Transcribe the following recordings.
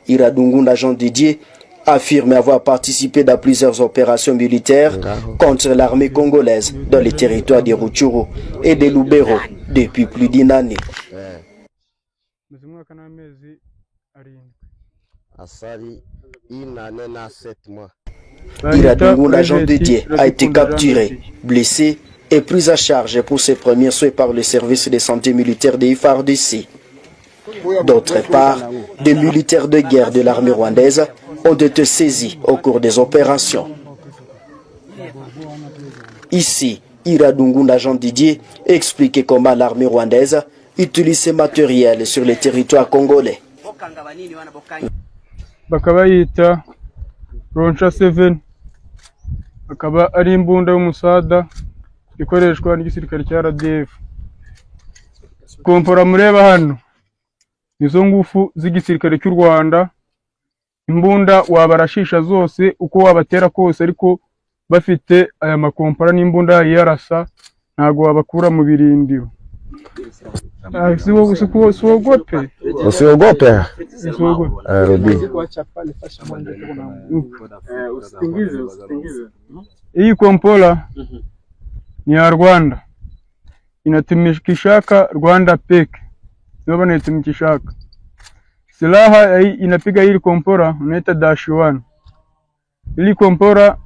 Iradungunda Jean Didier affirme avoir participé dans plusieurs opérations militaires contre l'armée congolaise dans les territoires de Rutshuru et de Lubero depuis plus d'une année. Iradungunda Jean Didier a été capturé, blessé et pris à charge pour ses premiers soins par le service de santé militaire de FARDC. D'autre part, des militaires de guerre de l'armée rwandaise ont été saisis au cours des opérations. Ici, Iradungunda Jean Didier explique comment l'armée rwandaise utilise ces matériels sur le territoire congolais. Bakabayita Roncha 7 akaba ari imbunda y'umusada ikoreshwa n'igisirikare cya RDF. Kompora mureba hano nizo ngufu z'igisirikare cy'u Rwanda. Imbunda wabarashisha zose uko wabatera kose, ariko bafite aya makompora n'imbunda yarasa ntago wabakura mu birindiro. Usiogope. Hii kompola ni ya Rwanda, inatumikishaka Rwanda peke, ndio wanatumikishaka. Silaha inapiga hili kompora unaita -1. Hili kompora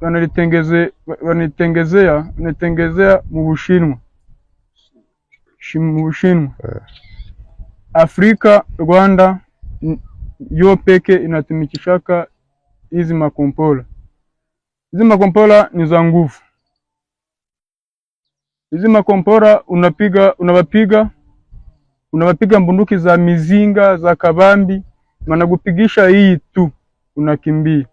wanatengezea mu Bushinwa. Afrika, Rwanda yo peke inatumikishaka hizi makompola. Hizi makompola ni za nguvu. Hizi makompola unawapiga mbunduki za mizinga, za kabambi, wanakupigisha hii tu unakimbia.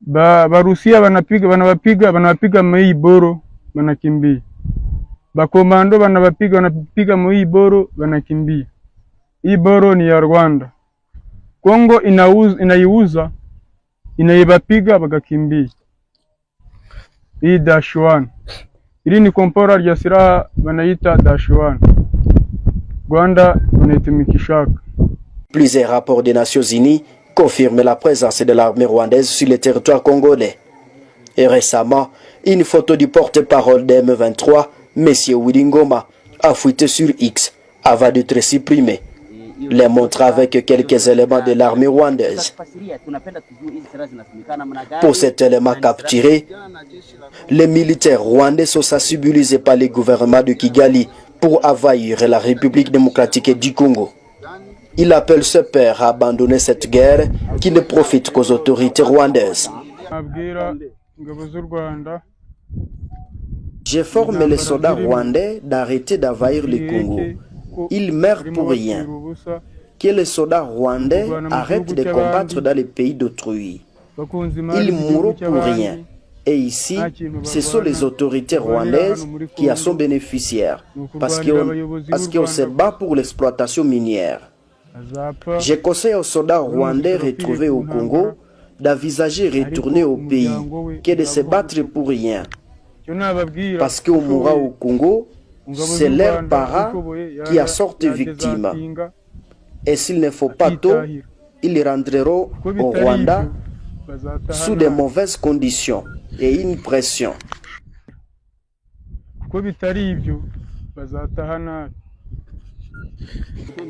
Barusia wanawapiga mei boro wanakimbia. Bakomando wanapiga mei boro wanakimbia. Hii boro ni ya Rwanda. Kongo inaiuza, inaibapiga bagakimbia. Hii -1. Hili ni kompora ya silaha wanaita -1. Rwanda wanaitumikishaka. Plusieurs rapports des Nations Unies confirment la présence de l'armée rwandaise sur le territoire congolais. Et récemment, une photo du porte-parole de M23, M. Willy Ngoma, a fuité sur X avant d'être supprimé, les montre avec quelques éléments de l'armée rwandaise. Pour cet élément capturé, les militaires rwandais sont sensibilisés par le gouvernement de Kigali pour envahir la République démocratique du Congo. Il appelle ce père à abandonner cette guerre qui ne profite qu'aux autorités rwandaises. Je forme les soldats rwandais d'arrêter d'envahir le Congo. Ils meurent pour rien. Que les soldats rwandais arrêtent de combattre dans les pays d'autrui. Ils mourront pour rien. Et ici, ce sont les autorités rwandaises qui en sont bénéficiaires, parce qu'on se bat pour l'exploitation minière. Je conseille aux soldats rwandais retrouvés au Congo d'envisager retourner au pays, que de se battre pour rien. Parce qu'au mourra au Congo, c'est leurs parents qui en sortent victimes. Et s'il ne faut pas tôt, ils rentreront au Rwanda sous de mauvaises conditions et une pression.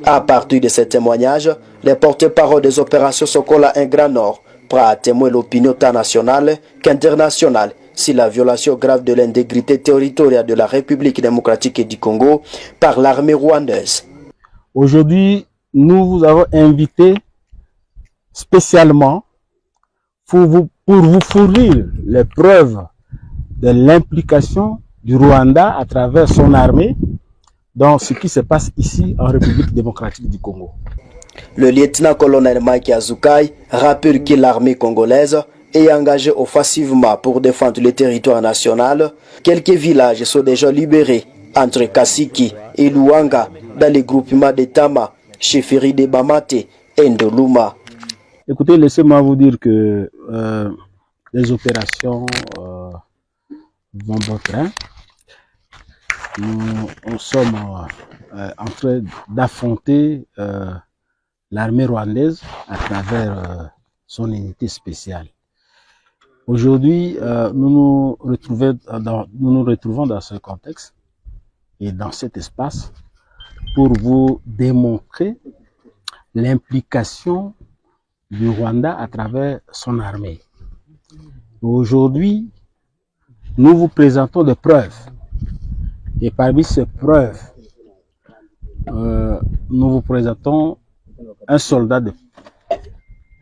À partir de ces témoignages, les porte-parole des opérations Sokola et Grand Nord prêt à témoigner l'opinion tant nationale qu'internationale sur la violation grave de l'intégrité territoriale de la République démocratique du Congo par l'armée rwandaise. Aujourd'hui, nous vous avons invité spécialement pour vous fournir les preuves de l'implication du Rwanda à travers son armée dans ce qui se passe ici en République démocratique du Congo. Le lieutenant-colonel Mike Azukai rappelle que l'armée congolaise est engagée offensivement pour défendre le territoire national. Quelques villages sont déjà libérés entre Kasiki et Luanga dans les groupements de Tama, Cheferi de Bamate et Ndoluma. Écoutez, laissez-moi vous dire que les opérations vont bon train. Nous sommes en train d'affronter l'armée rwandaise à travers son unité spéciale. Aujourd'hui, nous nous retrouvons dans ce contexte et dans cet espace pour vous démontrer l'implication du Rwanda à travers son armée. Aujourd'hui, nous vous présentons des preuves. Et parmi ces preuves, nous vous présentons un soldat de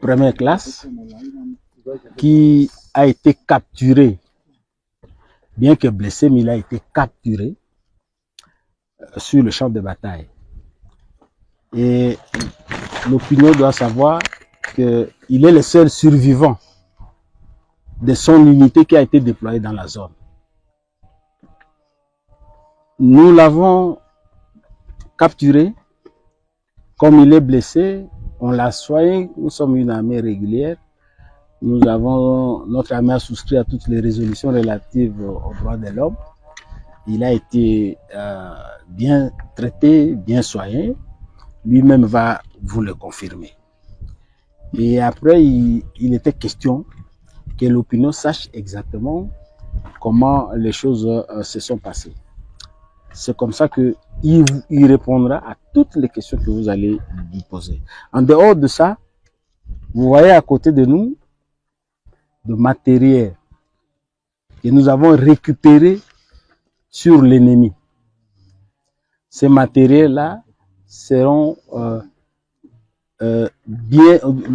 première classe qui a été capturé, bien que blessé, mais il a été capturé sur le champ de bataille. Et l'opinion doit savoir qu'il est le seul survivant de son unité qui a été déployée dans la zone. Nous l'avons capturé. Comme il est blessé, on l'a soigné. Nous sommes une armée régulière. Notre armée a souscrit à toutes les résolutions relatives aux droits de l'homme. Il a été bien traité, bien soigné. Lui-même va vous le confirmer. Et après, il était question que l'opinion sache exactement comment les choses se sont passées. C'est comme ça qu'il répondra à toutes les questions que vous allez lui poser. En dehors de ça, vous voyez à côté de nous de matériel que nous avons récupéré sur l'ennemi. Ces matériels-là seront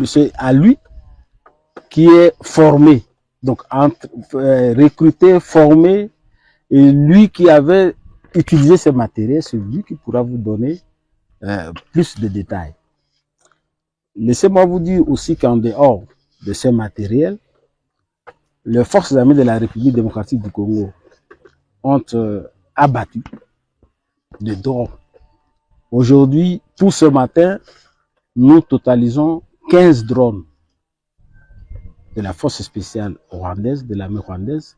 c'est à lui qui est formé, donc recruté, formé, et lui qui avait utilisé ces matériels, c'est lui qui pourra vous donner plus de détails. Laissez-moi vous dire aussi qu'en dehors de ces matériels, les forces armées de la République démocratique du Congo ont abattu des drones. Aujourd'hui, pour ce matin, nous totalisons 15 drones de la force spéciale rwandaise, de l'armée rwandaise,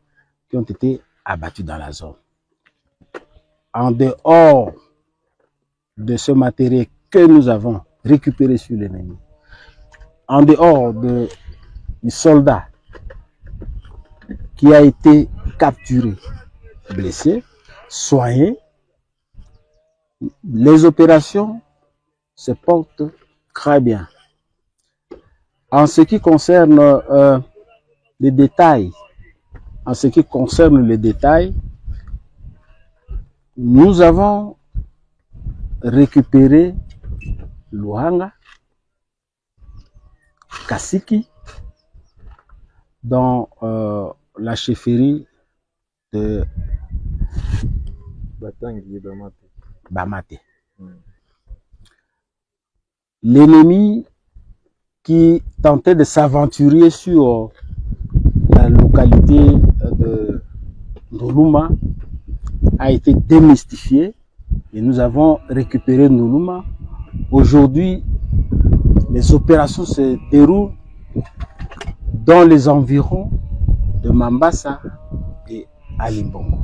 qui ont été abattus dans la zone. En dehors de ce matériel que nous avons récupéré sur l'ennemi, en dehors du soldat qui a été capturé, blessé, soigné, les opérations se portent très bien. En ce qui concerne les détails, nous avons récupéré Luhanga, Kasiki, dans la chefferie de Bamate. L'ennemi qui tentait de s'aventurer sur la localité de Ndoluma a été démystifié et nous avons récupéré Ndoluma. Aujourd'hui, les opérations se déroulent dans les environs de Mambasa et Alimbongo.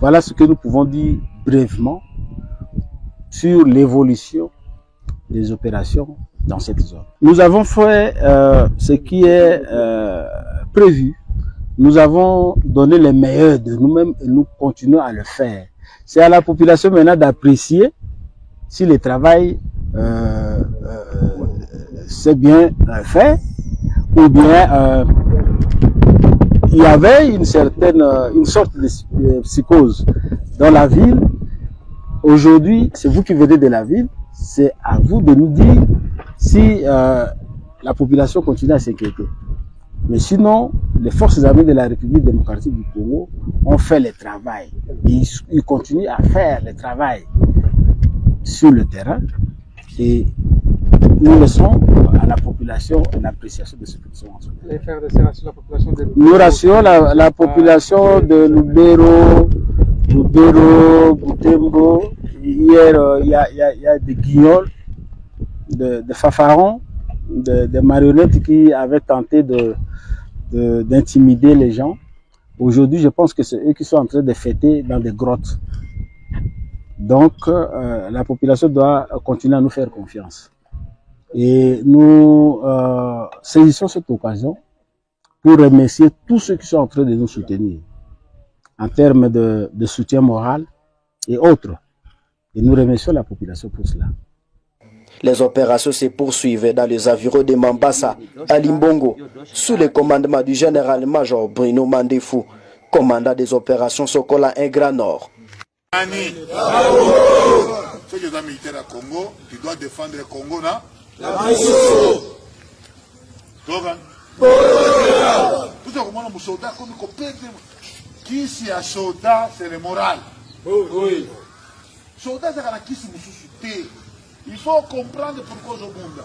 Voilà ce que nous pouvons dire brièvement sur l'évolution des opérations dans cette zone. Nous avons fait ce qui est prévu. Nous avons donné le meilleur de nous-mêmes et nous continuons à le faire. C'est à la population maintenant d'apprécier si le travail c'est bien fait ou bien il y avait une sorte de psychose dans la ville. Aujourd'hui, c'est vous qui venez de la ville, c'est à vous de nous dire si la population continue à s'inquiéter. Mais sinon, les forces armées de la République démocratique du Congo ont fait le travail. Et ils continuent à faire le travail sur le terrain. Et nous laissons à la population l'appréciation de ce que nous sommes en train de faire. Nous rassurons la population de Lubero, Butembo. Hier, il y a des guignols, de fanfarons, des marionnettes qui avaient tenté d'intimider les gens. Aujourd'hui, je pense que c'est eux qui sont en train de fêter dans des grottes. Donc, la population doit continuer à nous faire confiance. Et nous saisissons cette occasion pour remercier tous ceux qui sont en train de nous soutenir en termes de soutien moral et autres. Et nous remercions la population pour cela. Les opérations se poursuivent dans les environs de Mambasa, à Limbongo, sous le commandement du général-major Bruno Mandefou, commandant des opérations Sokola 1 Grand Nord. Ceux qui sont militaires à Congo, qui doivent défendre le Congo, là. Tout ça, comment on soldat, comme qui c'est un soldat, c'est le moral. Oui. Soldat, c'est qui c'est il faut comprendre pourquoi je monde.